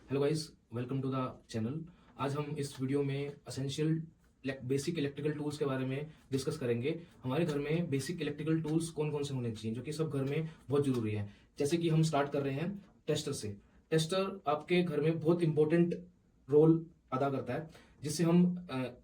Hello guys, welcome to the channel. आज हम इस वीडियो में असेंशियल बेसिक इलेक्ट्रिकल टूल्स के बारे में डिस्कस करेंगे। हमारे घर में बेसिक इलेक्ट्रिकल टूल्स कौन कौन से होने चाहिए जो कि सब घर में बहुत जरूरी है। जैसे कि हम स्टार्ट कर रहे हैं टेस्टर से। टेस्टर आपके घर में बहुत इंपॉर्टेंट रोल अदा करता है, जिससे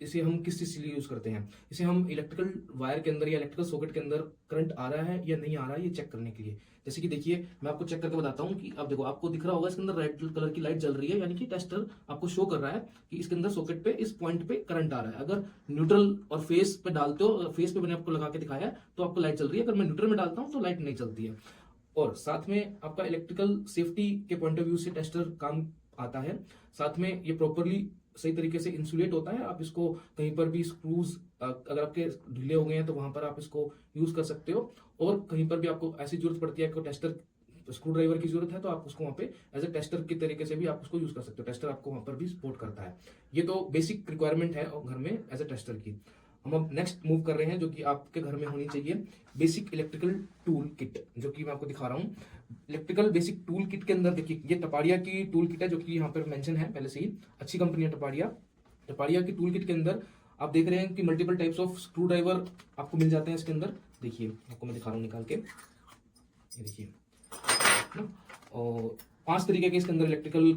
इसे हम किस चीज के लिए यूज करते हैं। इसे हम इलेक्ट्रिकल वायर के अंदर या इलेक्ट्रिकल सॉकेट के अंदर करंट आ रहा है या नहीं आ रहा है ये चेक करने के लिए। जैसे कि देखिए, मैं आपको चेक करके बताता हूँ कि अब देखो, आपको दिख रहा होगा इसके अंदर रेड कलर की लाइट जल रही है, यानी कि टेस्टर आपको शो कर रहा है कि इसके अंदर सॉकेट पे इस पॉइंट पे करंट आ रहा है। अगर न्यूट्रल और फेस पे डालते हो, फेस पे मैंने आपको लगा के दिखाया है तो आपको लाइट चल रही है। अगर मैं न्यूट्रल में डालता हूँ तो लाइट नहीं चलती है। और साथ में आपका इलेक्ट्रिकल सेफ्टी के पॉइंट ऑफ व्यू से टेस्टर काम आता है। साथ में ये प्रॉपरली सही तरीके से इंसुलेट होता है। आप इसको कहीं पर भी स्क्रूज अगर आपके ढीले हो गए हैं तो वहां पर आप इसको यूज कर सकते हो। और कहीं पर भी आपको ऐसी जरूरत पड़ती है कि टेस्टर स्क्रू ड्राइवर की जरूरत है तो आप उसको वहां पे एज ए टेस्टर के तरीके से भी आप उसको यूज कर सकते हो। टेस्टर आपको वहां पर भी सपोर्ट करता है। ये तो बेसिक रिक्वायरमेंट है घर में एज ए टेस्टर की। हम अब नेक्स्ट मूव कर रहे हैं जो कि आपके घर में होनी चाहिए बेसिक इलेक्ट्रिकल टूल किट, जो कि मैं आपको दिखा रहा हूँ। इलेक्ट्रिकल बेसिक टूल किट के अंदर देखिए, ये टपाडिया की टूल किट है जो कि यहाँ पर मेंशन है पहले से ही। अच्छी कंपनी है टपाडिया। टपाडिया की टूल किट के अंदर आप देख रहे हैं कि multiple types of screw driver आपको मिल जाते हैं इसके अंदर। देखिए, आपको मैं दिखा रहा हूँ निकाल के, ये देखिए ना। और 5 तरीके के इसके अंदर इलेक्ट्रिकल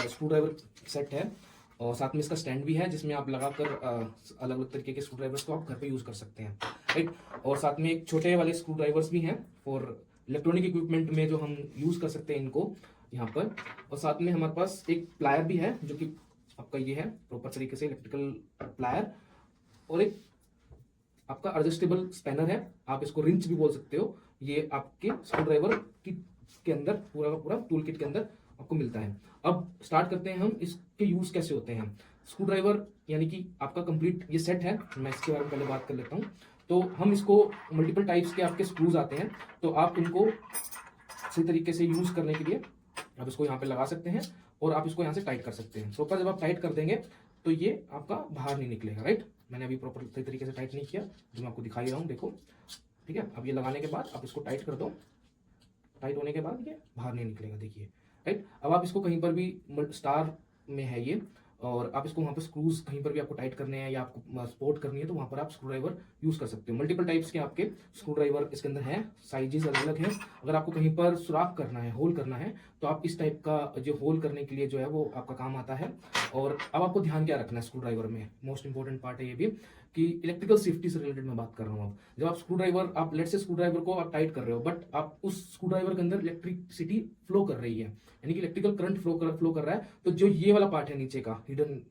स्क्रू ड्राइवर सेट है। और साथ में इसका स्टैंड भी है जिसमें आप लगाकर अलग अलग तरीके के स्क्रू ड्राइवर्स को आप घर पे यूज कर सकते हैं, राइट। और साथ में एक छोटे वाले स्क्रू ड्राइवर्स भी हैं और इलेक्ट्रॉनिक इक्विपमेंट में जो हम यूज कर सकते हैं इनको यहाँ पर। और साथ में हमारे पास एक प्लायर भी है जो कि आपका ये है प्रॉपर तरीके से इलेक्ट्रिकल प्लायर। और एक आपका एडजस्टेबल स्पैनर है, आप इसको रिंच भी बोल सकते हो। ये आपके स्क्रू ड्राइवर के अंदर पूरा का पूरा टूल किट के अंदर आपको मिलता है। अब स्टार्ट करते हैं हम इसके यूज कैसे होते हैं। स्क्रू ड्राइवर यानी कि आपका कंप्लीट ये सेट है, मैं इसके बारे में पहले बात कर लेता हूँ। तो हम इसको मल्टीपल टाइप्स के आपके स्क्रूज आते हैं, तो आप इनको सही तरीके से यूज करने के लिए आप इसको यहाँ पे लगा सकते हैं और आप इसको यहाँ से टाइट कर सकते हैं। प्रॉपर जब आप टाइट कर देंगे तो ये आपका बाहर नहीं निकलेगा, राइट। मैंने अभी प्रॉपर सही तरीके से टाइट नहीं किया, जो मैं आपको दिखाई रहा हूँ, देखो, ठीक है। अब ये लगाने के बाद आप इसको टाइट कर दो। टाइट होने के बाद ये बाहर नहीं निकलेगा, देखिए, राइट। अब आप इसको कहीं पर भी स्टार में है ये, और आप इसको वहां पर स्क्रूज कहीं पर भी आपको टाइट करने हैं या आपको सपोर्ट करनी है तो वहां पर आप स्क्रू ड्राइवर यूज कर सकते हो। मल्टीपल टाइप्स के आपके स्क्रू ड्राइवर इसके अंदर हैं, साइजेस अलग अलग हैं। अगर आपको कहीं पर सुराख करना है, होल करना है, तो आप इस टाइप का जो होल करने के लिए जो है वो आपका काम आता है। और अब आपको ध्यान क्या रखना है स्क्रू ड्राइवर में, मोस्ट इंपॉर्टेंट पार्ट है ये भी, कि इलेक्ट्रिकल सेफ्टी से रिलेटेड मैं बात कर रहा हूँ। अब जब आप स्क्रू ड्राइवर, आप लेट से स्क्रू ड्राइवर को आप टाइट कर रहे हो, बट आप उस स्क्रू ड्राइवर के अंदर इलेक्ट्रिसिटी फ्लो कर रही है, यानी कि इलेक्ट्रिकल करंट फ्लो कर रहा है, तो जो ये वाला पार्ट है नीचे का हिडन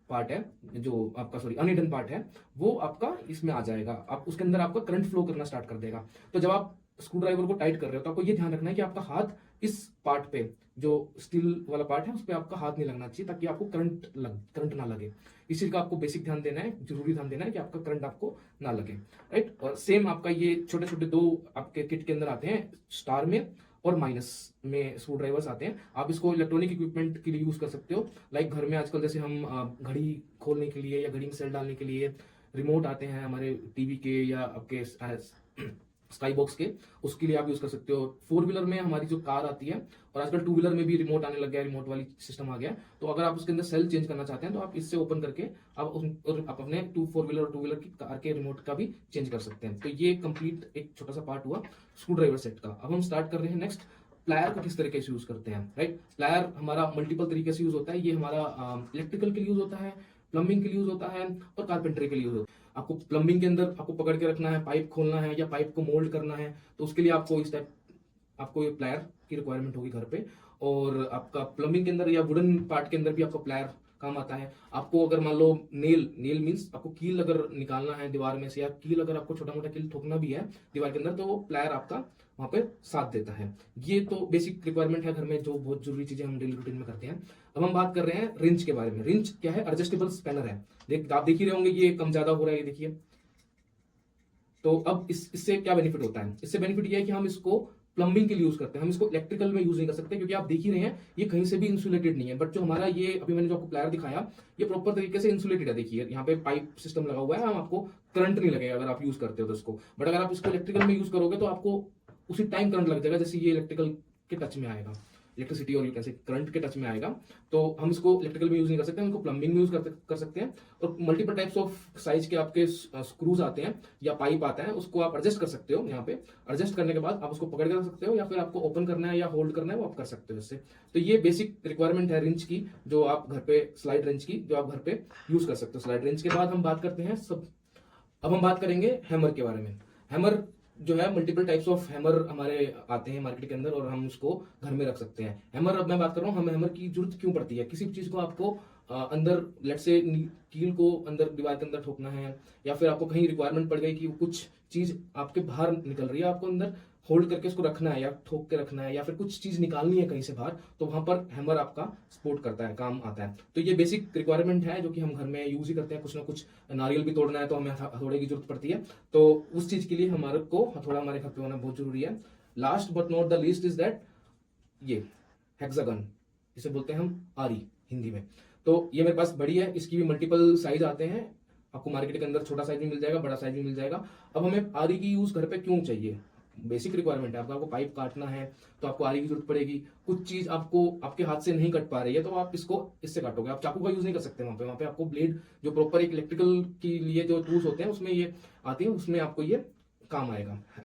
पार्ट है, जो आपका अनहिडन पार्ट है, वो आपका इसमें आ जाएगा। आप उसके अंदर आपका करंट फ्लो करना स्टार्ट कर देगा। तो जब आप स्क्रू ड्राइवर को टाइट कर रहे हो तो आपको ये ध्यान रखना है कि आपका हाथ इस पार्ट पे, जो स्टील वाला पार्ट है, उस पर आपका हाथ नहीं लगना चाहिए, ताकि आपको करंट ना लगे। इस चीज का आपको बेसिक ध्यान देना है, जरूरी ध्यान देना है कि आपका करंट आपको ना लगे, राइट। और सेम आपका ये छोटे छोटे 2 आपके किट के अंदर आते हैं, स्टार में और माइनस में स्क्रू ड्राइवर्स आते हैं। आप इसको इलेक्ट्रॉनिक इक्विपमेंट के लिए यूज कर सकते हो। लाइक घर में आजकल जैसे हम घड़ी खोलने के लिए या घड़ी में सेल डालने के लिए रिमोट आते हैं हमारे टीवी के या आपके स्काई बॉक्स के, उसके लिए आप यूज कर सकते हो। 4 व्हीलर में हमारी जो कार आती है, और आजकल 2 व्हीलर में भी रिमोट आने लग गया है, रिमोट वाली सिस्टम आ गया है। तो अगर आप उसके अंदर सेल चेंज करना चाहते हैं तो आप इससे ओपन करके आप अपने 4 व्हीलर और 2 व्हीलर की कार के रिमोट का भी चेंज कर सकते हैं। तो ये कंप्लीट एक छोटा सा पार्ट हुआ स्क्रू ड्राइवर सेट का। अब हम स्टार्ट कर रहे हैं नेक्स्ट, प्लायर को किस तरीके से यूज करते हैं, राइट। प्लायर हमारा मल्टीपल तरीके से यूज होता है। ये हमारा इलेक्ट्रिकल के लिए यूज होता है, प्लम्बिंग के लिए यूज होता है और कारपेंटरी के लिए यूज होता है। आपको प्लम्बिंग के अंदर आपको पकड़ के रखना है, पाइप खोलना है या पाइप को मोल्ड करना है, तो उसके लिए आपको इस टाइप आपको ये प्लायर की रिक्वायरमेंट होगी घर पे। और आपका प्लम्बिंग के अंदर या वुडन पार्ट के अंदर भी आपका प्लायर काम आता है। आपको अगर मान लो नेल मींस आपको कील अगर निकालना है दीवार में से, या कील अगर आपको छोटा मोटा कील ठोकना भी है दीवार के अंदर, तो वो प्लायर आपका वहां पे साथ देता है। ये तो बेसिक रिक्वायरमेंट है घर में, जो बहुत जरूरी चीजें हम डेली रूटीन में करते हैं। अब हम बात कर रहे हैं रिंच के बारे में। रिंच क्या है? एडजस्टेबल स्पैनर है। आप देख ही रहे होंगे ये कम ज्यादा हो रहा है, ये देखिए। तो अब इससे क्या बेनिफिट होता है? इससे बेनिफिट ये है कि हम इसको प्लम्बिंग के लिए यूज करते हैं, हम इसको इलेक्ट्रिकल में यूज नहीं कर सकते, क्योंकि आप देख ही रहे हैं ये कहीं से भी इंसुलेटेड नहीं है। बट जो हमारा ये अभी मैंने जो आपको प्लायर दिखाया, ये प्रॉपर तरीके से इंसुलेटेड है। देखिए यहाँ पे पाइप सिस्टम लगा हुआ है, हम आपको करंट नहीं लगेगा अगर आप यूज करते हो तो इसको। बट अगर आप इसको इलेक्ट्रिकल में यूज करोगे तो आपको उसी टाइम करंट लग जाएगा जैसे ये इलेक्ट्रिकल के टच में आएगा। इलेक्ट्रिसिटी और यू कैन से करंट के टच में आएगा, तो हम इसको इलेक्ट्रिकल में यूज नहीं कर सकते, हम इसको प्लम्बिंग में यूज कर सकते हैं। और मल्टीपल टाइप्स ऑफ साइज के आपके स्क्रूज आते हैं या पाइप आता है, उसको आप एडजस्ट कर सकते हो। यहाँ पे एडजस्ट करने के बाद आप उसको पकड़ के रख सकते हो, या फिर आपको ओपन करना है या होल्ड करना है वो आप कर सकते हो इससे। तो ये बेसिक रिक्वायरमेंट है रिंच की, जो आप घर पे स्लाइड रिंच की जो आप घर पे यूज कर सकते हो। स्लाइड रिंच के बाद हम बात करते हैं अब हम बात करेंगे हैमर के बारे में। हैमर जो है, मल्टीपल टाइप्स ऑफ हैमर हमारे आते हैं मार्केट के अंदर और हम उसको घर में रख सकते हैं। हैमर, अब मैं बात कर रहा हूँ हमें हैमर की जरूरत क्यों पड़ती है। किसी भी चीज को आपको अंदर, लेट से कील को अंदर दीवार के अंदर ठोकना है, या फिर आपको कहीं रिक्वायरमेंट पड़ गई कि कुछ चीज आपके बाहर निकल रही है, आपको अंदर होल्ड करके उसको रखना है या ठोक के रखना है, या फिर कुछ चीज निकालनी है कहीं से बाहर, तो वहां पर हैमर आपका सपोर्ट करता है, काम आता है। तो ये बेसिक रिक्वायरमेंट है जो कि हम घर में यूज ही करते हैं। कुछ ना कुछ नारियल भी तोड़ना है तो हमें हथौड़े की जरूरत पड़ती है, तो उस चीज के लिए हमारे को हथौड़ा हमारे घर पे होना बहुत जरूरी है। Last but not the least is that ये हेक्सागन, जिसे बोलते हैं हम आरी हिंदी में। तो ये मेरे पास बड़ी है, इसकी भी मल्टीपल साइज आते हैं, आपको मार्केट के अंदर छोटा साइज भी मिल जाएगा, बड़ा साइज भी मिल जाएगा। अब हमें आरी की यूज घर पे क्यों चाहिए, बेसिक रिक्वायरमेंट है। आपको पाइप काटना है तो आपको आरी की जरूरत पड़ेगी। कुछ चीज आपको आपके हाथ से नहीं कट पा रही है तो आप इसको इससे काटोगे, आप चाकू का यूज नहीं कर सकते वहां पे आपको ब्लेड, जो प्रॉपर एक इलेक्ट्रिकल के लिए जो टूल्स होते हैं उसमें ये आती है, उसमें आपको ये काम आएगा